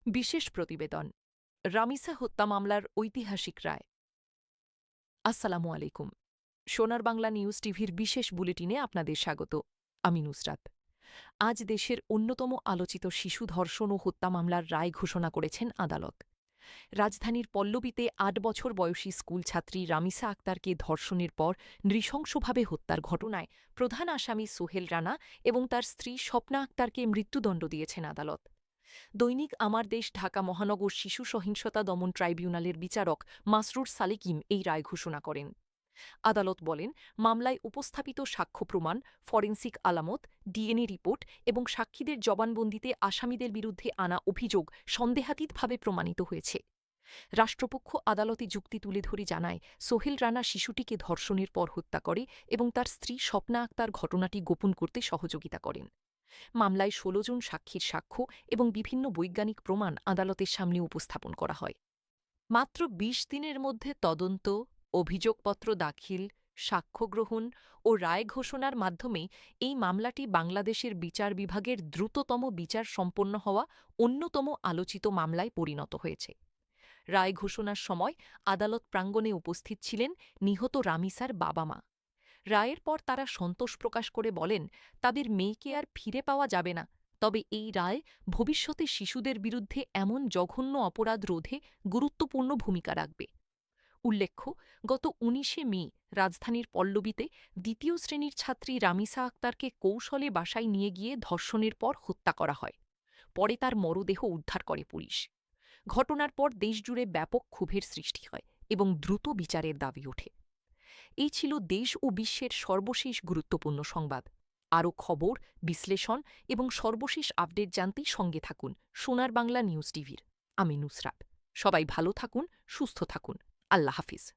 বিশেষ প্রতিবেদন রামিসা হত্যা মামলার ঐতিহাসিক রায়। আসসালামু আলাইকুম। সোনার বাংলা নিউজ টিভির বিশেষ বুলেটিনে আপনাদের স্বাগত। আমি নুসরাত। আজ দেশের অন্যতম আলোচিত শিশু ধর্ষণ ও হত্যা মামলার রায় ঘোষণা করেছেন আদালত। রাজধানীর পল্লবীতে ৮ বছর বয়সী স্কুলছাত্রী রামিসা আক্তারকে ধর্ষণের পর নৃশংসভাবে হত্যার ঘটনায় প্রধান আসামি সোহেল রানা এবং তার স্ত্রী স্বপ্না আক্তারকে মৃত্যুদণ্ড দিয়েছেন আদালত। দৈনিক আমার দেশ ঢাকা মহানগর শিশু সহিংসতা দমন ট্রাইব্যুনালের বিচারক মাসরুর সালেকিম এই রায় ঘোষণা করেন। আদালত বলেন, মামলায় উপস্থাপিত সাক্ষ্য প্রমাণ, ফরেনসিক আলামত, ডিএনএ রিপোর্ট এবং সাক্ষীদের জবানবন্দিতে আসামিদের বিরুদ্ধে আনা অভিযোগ সন্দেহাতীতভাবে প্রমাণিত হয়েছে। রাষ্ট্রপক্ষ আদালতে যুক্তি তুলে ধরে জানায়, সোহেল রানা শিশুটিকে ধর্ষণের পর হত্যা করে এবং তার স্ত্রী স্বপ্না আক্তার ঘটনাটি গোপন করতে সহযোগিতা করেন। মামলায় ১৬ জন সাক্ষীর সাক্ষ্য এবং বিভিন্ন বৈজ্ঞানিক প্রমাণ আদালতের সামনে উপস্থাপন করা হয়। মাত্র ২০ দিনের মধ্যে তদন্ত, অভিযোগপত্র দাখিল, সাক্ষ্য গ্রহণ ও রায় ঘোষণার মাধ্যমে এই মামলাটি বাংলাদেশের বিচার বিভাগের দ্রুততম বিচার সম্পন্ন হওয়া অন্যতম আলোচিত মামলায় পরিণত হয়েছে। রায় ঘোষণার সময় আদালত প্রাঙ্গণে উপস্থিত ছিলেন নিহত রামিসার বাবা-মা। রায়ের পর তারা সন্তোষ প্রকাশ করে বলেন, তাদের মেয়েকে আর ফিরে পাওয়া যাবে না, তবে এই রায় ভবিষ্যতে শিশুদের বিরুদ্ধে এমন জঘন্য অপরাধ রোধে গুরুত্বপূর্ণ ভূমিকা রাখবে। উল্লেখ্য, গত ১৯শে মে রাজধানীর পল্লবীতে দ্বিতীয় শ্রেণীর ছাত্রী রামিসা আক্তারকে কৌশলে বাসায় নিয়ে গিয়ে ধর্ষণের পর হত্যা করা হয়। পরে তার মরদেহ উদ্ধার করে পুলিশ। ঘটনার পর দেশজুড়ে ব্যাপক ক্ষোভের সৃষ্টি হয় এবং দ্রুত বিচারের দাবি ওঠে। এই ছিল দেশ ও বিশ্বের সর্বশেষ গুরুত্বপূর্ণ সংবাদ। আরও খবর, বিশ্লেষণ এবং সর্বশেষ আপডেট জানতে সঙ্গে থাকুন সোনার বাংলা নিউজ টিভির। আমি নুসরাত। সবাই ভালো থাকুন, সুস্থ থাকুন। আল্লাহ হাফিজ।